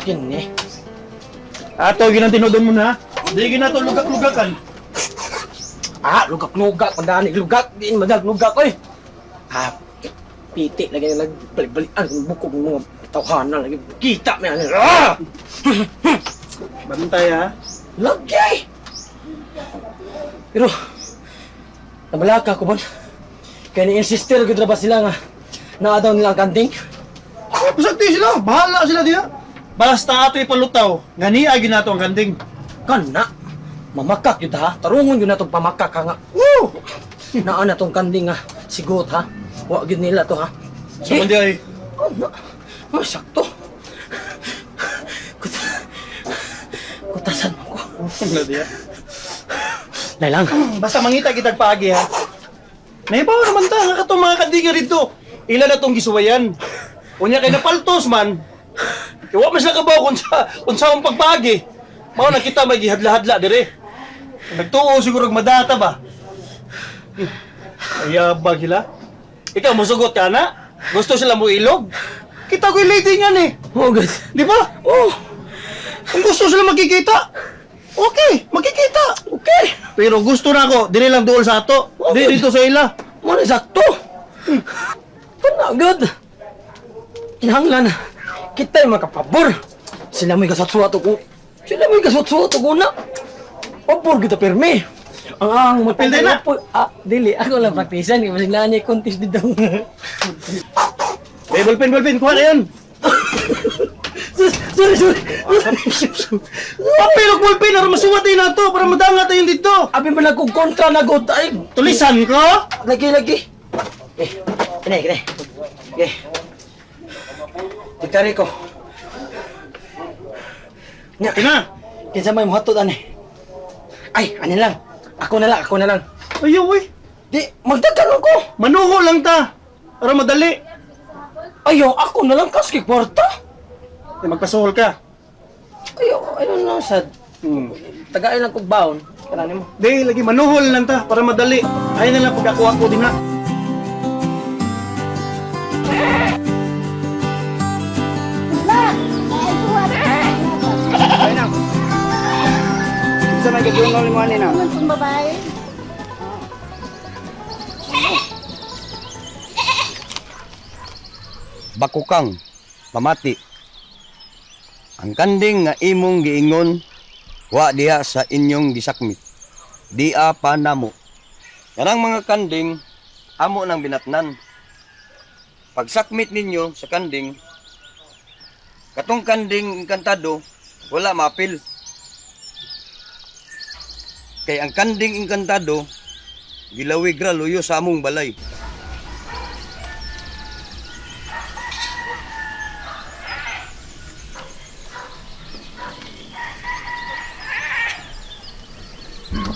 Kini. Ato, ginantinodon mo na. Di ginato lugak-lugakan. Lugak-lugak. Padaan lugak. Diin madag-lugak ko eh. Piti lagi na balik-balikan. Bukog ng mga tawhanan lagi. Kita mo yan. Bantay ha. Lagi! Pero, nabalaka ko ba? Kaya ni-insister ko ba sila nga naadaw nilang kanting? Pasagti sila. Bahala sila diya. Basta ato ipalutaw. Ngani agi nato ang kanding. Kana! Mamakak yun ha? Tarungon yun na itong pamakak ha nga. Woo! Naan na itong kanding ha? Sigot ha? Huwag yun nila to ha? Sa kundi ay. Sakto. Kutasan mo ko. Wala diya. Nailang. Basta mangita kitag paagi ha. Naibaw naman ta. Nga katong mga kandinga rito. Ilan na itong gisuwayan. Unya kay napaltos man. Iwa mas nakabaw kung sa mong pagpaagi. Mao na kita may gihadla-hadla dire. Nagtuo siguro madata ba? Ayabag sila. Ikaw musugot ka na? Gusto sila mo ilog? Kita ko yung lady nga ni. Oh, good. Di ba? Oh. Kung gusto sila magkikita, okay, magkikita. Okay. Pero gusto na ako, dili lang dool sa ato. Di dito sa ila. Muna sakto. Kana, good. Kinahanglan. Kita'y makapabor. Sila may kasatsuat ko. Sila may kasatsuat ko na. Pabor kita permi. Ang Pilde na. Dili. Ako lang praktisan. Kasi nani contest dito. Ballpen, kuha na yan. Sorry. Papilok ballpen, para masuwatay na to, para madanga tayo dito. Abi man ako kontra na god. Ay, Tulisan ko? lagi. Kini. Tikari ko. Nya, Ina. kinsa may muhatod ani? Ay, ani lang. Ako na lang. Ayaw eh. Di, magdagan ako. Manuho lang ta. Para madali. Ayaw, ako na lang kaski kwarta. Magpasuhol ka. Ayaw na sad. Tagain lang kog baon. Kanani mo. Di, lagi manuhol lang ta, para madali. Ay na lang pagkakuha ko din ha. Ay na. Sa may gagawin mo ni na. Naman pong babae. Bakukang, pamati. Ang kanding nga imong giingon, wa diha sa inyong gisakmit. Dia pa namo. Kanang mga kanding, amo nang binatnan. Pagsakmit ninyo sa kanding, katong kanding inkantado, wala mapil. Kay ang kanding inkantado, gilawig ra luyo sa among balay.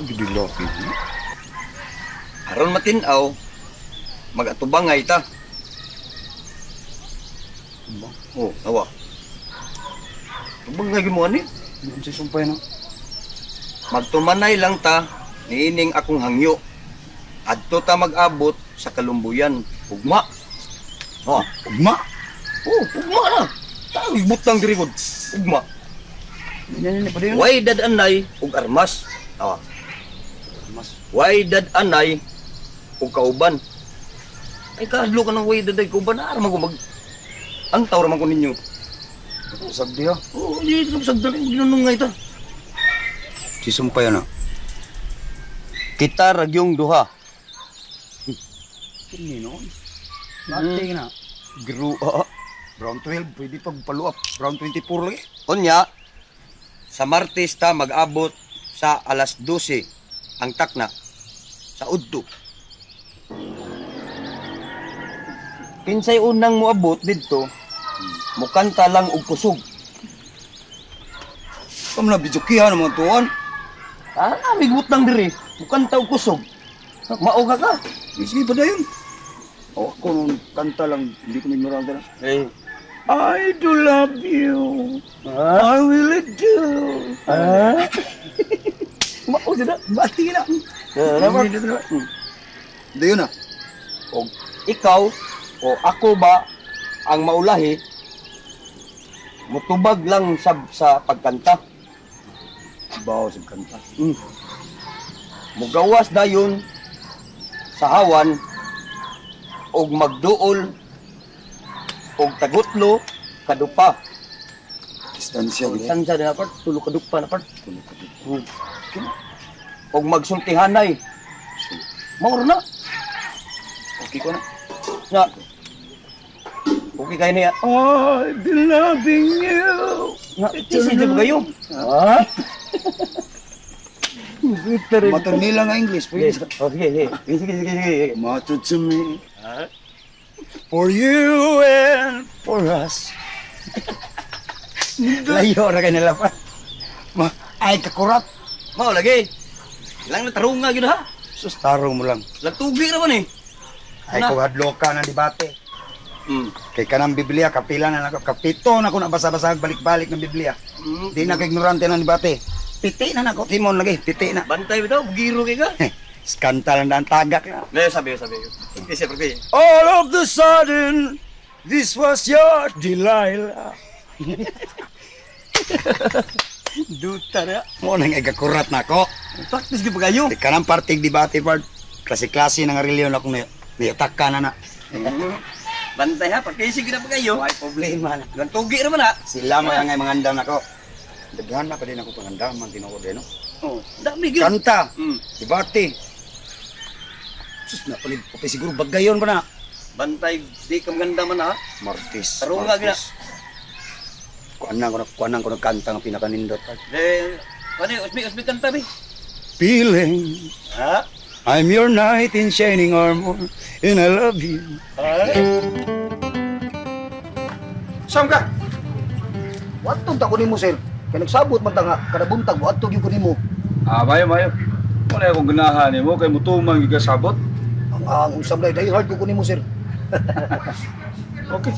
Gidilo. Aron matinaw, magatubangay ta. Oh, awa. Tubangay mo ani? Di sa sumpay na. Magtumanay lang ta, niining akong hangyo. Adto ta mag-abot sa kalumbuyan. Ugma. Oh, Ugma. ugma na. Tawag butang dirigod. Ugma. Yan pa din. Way dadanay ug armas. Oh. Mas. Way dadanay ug kauban. Ay kahadlo ka ng way daday kauban na man ko mag ang tawra man ko ninyo. Sagdi ha. Oh, di ko sagdali ginunungay ta. Si sumpay na. Kita ragyong duha. Kini no. Nati na. Grua. Round 12 pwede pag paluap. Round 24 lagi. Unya, sa Martes ta mag-abot sa alas 12 ang takna sa udto. Kinsay unang moabot didto, mukanta lang og kusog. Kam na bijukihan mga tuwan. Migot lang diri, mukanta og kusog. Mauga ka. Sige pa dayon. O ako nung kanta lang, hindi ko ignorante na. Eh, I do love you. I will do. Mao sila, bati na. dapat Dayon na. og ikaw o ako ba ang maulahi? mutubag lang sa pagkanta. Bawo sa kanta. Mugawas dayon sa hawan og magduol og tagutlo kadupa. Distansya gid. Sansa na part, tulo kadupa na part. Og magsultihanay. Mauro na. Okay ko na. Na. Okay kayo niya. I've been loving you. Na, sisi ba kayo? Ha? Matang nila nga English, please. Okay. Sige. Matter to me. For you and for us. Layo ra kay nila pa. Ay, kakurat. Mao lagi. Ilang na tarunga gyud ha. Sus, tarong mo lang. Lagtugi ra man eh. Ay, kung hadlo ka ng debate. Kay kanang Biblia, kapila na ako. Kapito na ako nabasa-basa balik-balik ng Biblia. Di na ignorante ng debate. Piti na ako. Timon lagi, piti na. Bantay bitaw, giro kay ka. Skantal na ang tagak na. Dahil sabi. Kasi pergi. All of the sudden, this was your Delilah. Duta na. Mo nang ikakurat na ako. Practice gyud pa kayo. Di kanang parting debate part. Klase-klase ng reliyon ako niyotaka na. Bantay ha, pagkisi gyud pa kayo. May problema na. Lagtugi ra man ha. Sila mo yung mangandam na ko. Daghan na pa din ako pangandaman, tinuod eh, no? Oh, dami gyud. Kanta, debate. Sus, napalig ko pa siguro bagayon ba na? Bantay, di ka maganda man ha. Martis. Tarunga gina. Kuanan ko nagkanta nga pinakanindot. Eh, usmi kanta bi. Feeling, Ha? I'm your knight in shining armor, and I love you. Saan ka? Watog ta ko nimo, sir. Kaya nagsabot man ta nga, kada buntag, watog yung ko nimo. Mayo. Wala akong ganahan mo kay mutumang gigasabot. Ang usab na, dahil hard ko nimo, sir. Okay.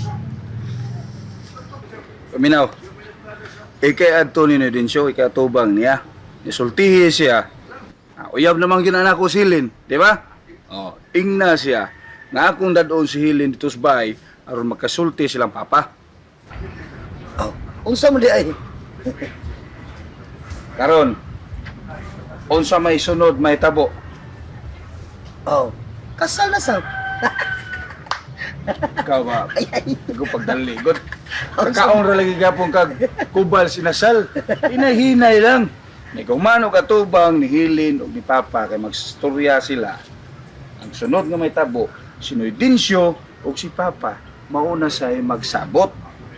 Paminaw. Ikay Antonio na din siya, ikay atubang niya. Nisultihi siya. Uyab naman ginanak ko silin, di ba? Oh, ingna siya. Nga akong dadon si Hilin dito sa bahay, aron magkasulti silang papa. Unsa mo di ay? Karon, unsa may sunod may tabo. Oh, kasal na sa. Ikaw ba? Ikaw pagdaligot. Kakaong ra lagi gapon kag kubal sinasal. Hinahinay lang. May kumano katubang ni Hilin o ni Papa kay magstorya sila. Ang sunod nga may tabo, sinoy Dinsyo o si Papa mauna say magsabot.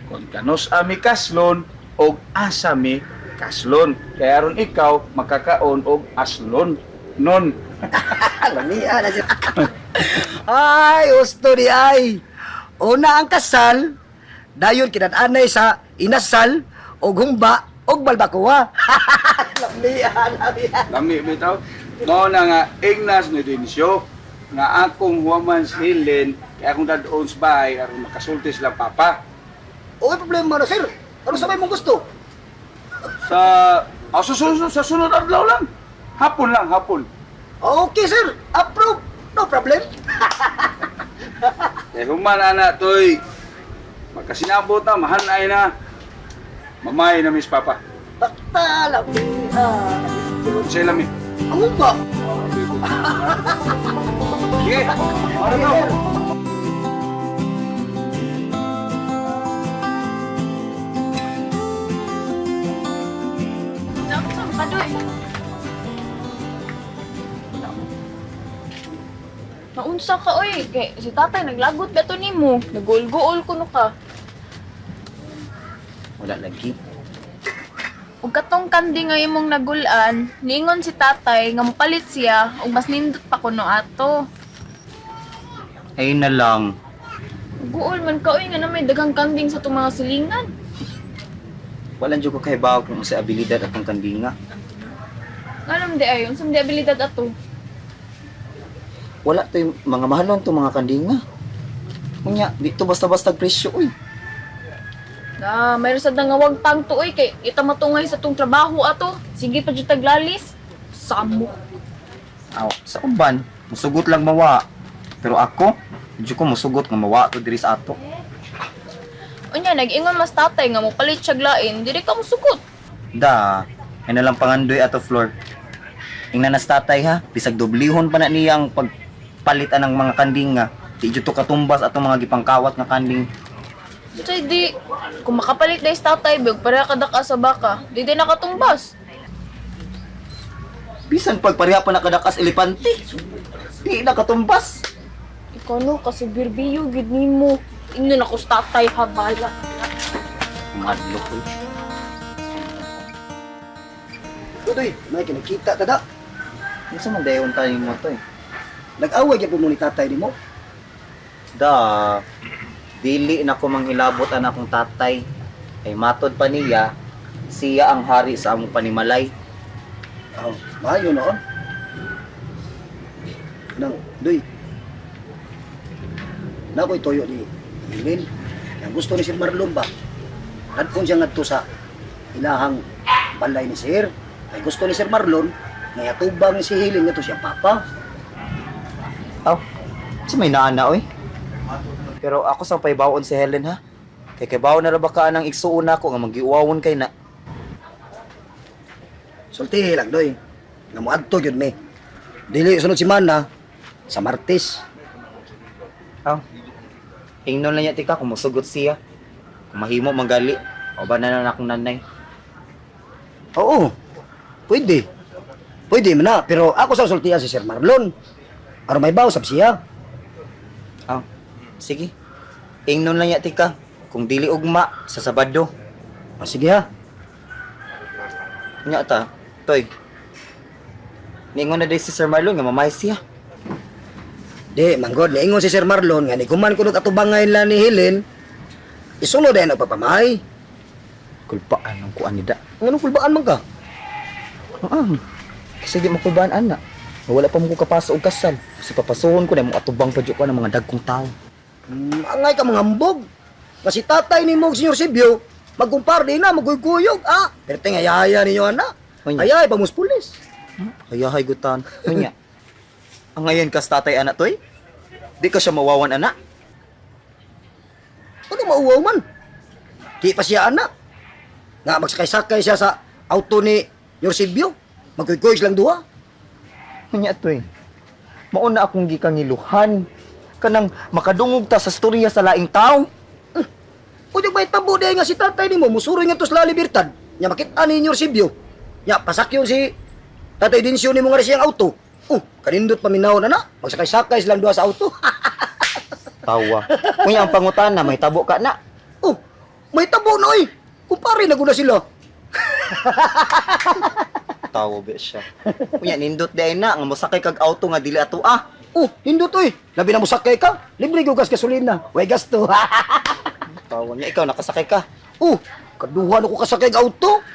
Kung kanos ami kaslon o asami kaslon. Kaya aron ikaw makakaon og aslon. Non. Lamiya na siya. Ay, gusto di ay. Una ang kasal, dayon kinananay sa inasal, og humba, og balbakuwa. Lamiya. Lami bitaw. Mao na nga Ignas ni Dinsyo nga akong huwaman si Hilin kaya akong dadon sa bahay aron makasulti sila Papa. Okay, problema na, sir. Ano sabay mong gusto? Sa sunod adlaw lang. Hapon lang, hapon. Okay, sir. Approve. No problem. Eh human ana toy magkasinabot na mahanay na. Mamay na Miss Papa. Bakta, lamiya. Say lami. Ang humba. Sige. Ano to? Naunsa ka oy, kay si tatay naglagot ba to nimo? Nagul-guol kuno ka. Wala lagi. Ug katong kandi nga imong nagulan, ningon si tatay nga mopalit siya ug mas nindot pa kuno ato. Ay na lang. Guol man ka oy nga na may daghang kanding sa itong mga silingan. Wala dyan ko kay bawa kung sa abilidad at ang kandinga. Ngalam di ay, unsang di abilidad ato. Wala to yung mga mahalon to mga kandinga. Kunya, dito basta-basta presyo, uy. Na, mayroon sa nga wag pang to oy kay ita matungay sa tong trabaho ato. Sige pa jud taglalis. Samo. Aw, sa uban, musugot lang mawa. Pero ako, medyo ko musugot nga mawa to diri sa ato. Unya, nag-ingon mas tatay nga mo palit siya glain, dili ka mo sugot. Da, ay nalang pangandoy ato floor. Ingna nas tatay ha, bisag doblihon pa na niya ang pagpalitan ng mga kanding nga. Di jud to katumbas atong mga gipangkawat nga kanding. Butay di, kung makapalit dahil sa tatay, bag pareha ka daka sa baka, di din nakatumbas. Bisan pagpareha pa nakadakas elepante. Di na katumbas. Ikaw no, kasi birbiyo, gid nimo. Ingnon ako sa tatay, habala. Madlo ko. Tutoy, may kinakita tada. Isa man dayon tayo mo to eh. Nag-away gyud po mo ni tatay nimo. Da, dili na ko manghilabot ang akong tatay. Ay matod pa niya, siya ang hari sa among panimalay. Oh, maayo noon. Nang, Doy. Nakoy toyo ni Hilin. Yang gusto ni Sir Marlon ba? Nadpon siya ngadto sa ilahang balay ni Sir. Ay gusto ni Sir Marlon nga yatubang si Hilin ngadto siya papa. Aw, si may naana oy. Pero ako sa paibawon si Helen ha. Kay bawon na ra ba ka nang igsuon ako nga magiuwawon kay na. Sulti lang Doy. Nga moadto gyud mi. Dili sunod si Mana sa Martes. Aw. Ingnon lang niya tika kung musugot siya. Kung mahimo manggali. O ba na akong nanay. Oo. Pwede. Pwede man na, pero ako sa sultihan si Sir Marlon. Aron may baw sab siya. Aw. Sige. Ingnon lang niya tika kung dili ugma sa Sabado. O sige ha. Nya ta, toy. Ningon na day si Sir Marlon nga mamay siya. Di, manggod, niingon si Sir Marlon nga ni kuman kuno katubangay la ni Helen. Isunod ay nagpapamay. Kulpaan ang kuan ni da. Anong kulbaan man ka? Kasi di makulbaan ana. Wala pa mo ko kapasa og kasal. Kasi papasuhon ko na mo atubang pa jud ko ng mga dagkong tao. Angay ka mga hambog. Kasi tatay ni mo, Senyor Sibyo, magkumpar di na, magkuyog ah. Pero tingayaya ninyo ana. Unya. Ayay, pamuspulis. Hayahay gutan. Unya. Ang ngayon kas tatay ana toy? Di ka siya mawawan ana. Ano mauwaw man? Di pa siya ana. Nga magsakay-sakay siya sa auto ni Senyor Sibyo. Magkuyog lang duha. Unya toy. Mauna akong gikangiluhan kanang makadungog ta sa storya sa laing tao. O di may tabo di nga si tatay ni mo, musuroy nga to sa libertad. Nya makita ni Senyor Sibyo. Nya pasakyon si tatay Dinsyo ni mo nga rin siyang auto. Kanindot paminaw na na. Magsakay-sakay silang duha sa auto. Tawa. Unya ang pangutana may tabo ka na. May tabo na oy. Kumpare na guna sila. Tawo ba siya. Unya nindot day na nga mosakay kag auto nga dili ato ah. Hindot oy. Labi na mo sakay ka. Libre ko gas gasolina. Way gasto. Tawa niya ikaw nakasakay ka. Kaduhan ako kasakay ng auto.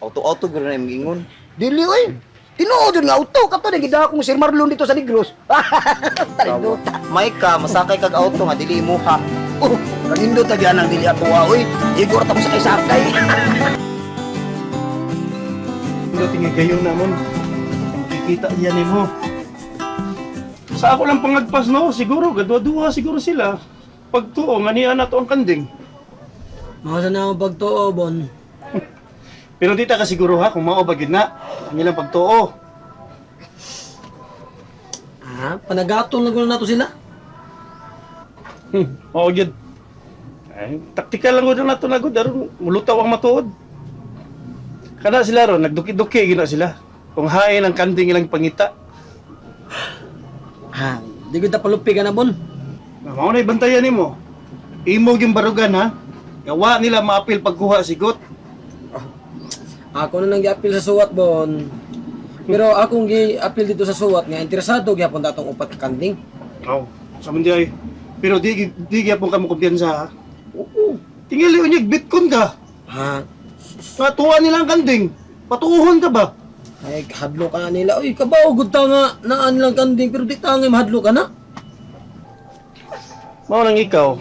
Auto guro na ingon. Dili oy. Tinuod yun nga auto. Kato na gida akong Sir Marlon dito sa Negros. Talindot. May ka masakay kag auto nga dili imuha. Kanindot na gyan ang dili ato oy. Igor ta mo sakay-sakay. Hindi tingin kayo namon. Kikita niya ni mo. Sa ako lang pangagpas no, siguro, gadwa-duha siguro sila. Pagtuo, nga niya na to ang kanding. Masa na ako pagtuo, Bon. Pero di ta ka siguro ha, kung maobagid na, ang ilang pagtuo. Panagatong lang ko na to sila. Oo, yun. Ay, taktikal lang ko na ito nagod, aron mulutaw ang matuod. Kana sila ron, nagduki-duki, gina sila. Kung hain ang kanding ilang pangita. Di ko tapalupi ka na, Bon. Mao na ibantayan nimo. Imog yung barugan ha. Gawa nila maapil pagkuha sigot. Ako na nang gi-appeal sa suwat, Bon. Pero akong gi-appeal dito sa suwat nga interesado gyapon datong upat ka kanding. Sa mundi ay. Pero di gyapon ka mo kumpiyansa ha. Oo. Tingili unyag bitcoin ka. Patuwa nila ang kanding. Patuuhon ka ba? Ay, hadlo ka na nila. Uy, kabaw, good ta nga naan lang kanding, pero di ta nga mahadlo ka na. Mao nang ikaw.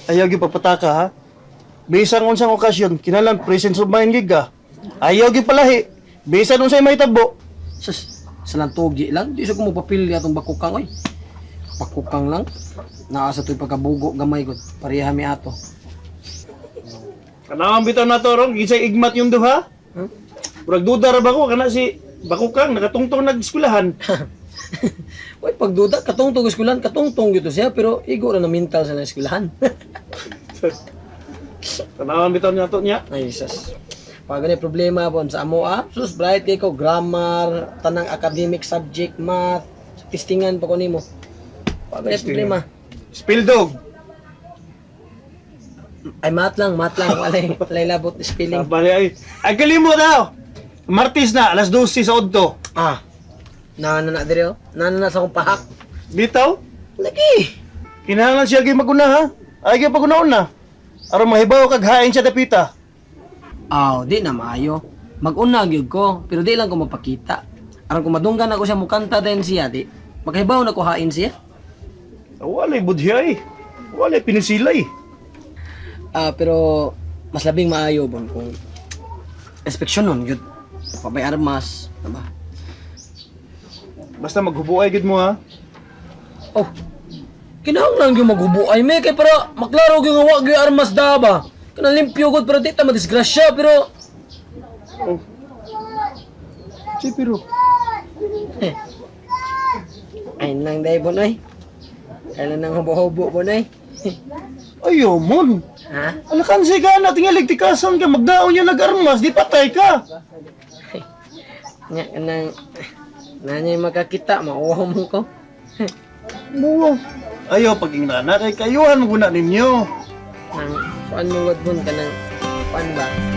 Ayaw gyud papataka ha. Bisan unsang okasyon, kinalang presence of mind gid ka. Ayaw gyud palahi. Bisan unsay may tabo. Salang tugi lang. Di siya ko mapapili atong bakukang, oy. pakukang lang. Naa sa to'y pagkabugo gamay ko. Pareha mi ato. Kanang bitaw na to ron, gisay igmat yung duha. Hmm? Murag duda ra ba ko kana si Bakukang nakatungtong nag-eskwelahan. Uy, pagduda, katungtong eskwelahan, katungtong gito siya, pero igo ra na mental sa eskwelahan. Kanang bitaw na to niya. Ay, sus. Pag ganyan problema po sa amo, sus, bright kay ko, grammar, tanang academic subject, math, testingan pa ko nimo. Pag ganyan problema. Spill dog. Ay, math lang, walay labot spelling. Bali ay. Ay kalimo daw. Martis na, alas 12 sa Odto. Na dire, na sa akong pahak. Bitaw, Lagi! kinahanglan siya gyud maguna ha. Ay gyud pagunaon na. Aron mahibaw kag hain siya dapita. Di na maayo. Mag-una gyud ko, pero di lang ko mapakita. Aron kung madunggan ako siya mukanta din siya, di. Maghibaw na ko hain siya. Walay budhi ay. Walay pinisilay. Pero mas labing maayo bon kung inspeksyon nun, yun. Pabay armas, diba? Basta maghubuay gid mo ha. Oh, kinahanglan yung maghubuay, may kay para maklaro yung nga wag yung armas da ba? Kanang limpyo gud pero di ta madisgrasya, pero Pero ay nang day bonoy. Kailan nang hubo-hubo bonoy. ayo mon. Ha? Alakan si ka na tingalig tikasan ka magdaon niya nag-armas, di patay ka. Nya kanang nanyay makakita, mauwaw mo ko. Mo. Ayo pag inana kay kayuhan mo guna ninyo. Nang kuan mo gud bon kanang kuan ba?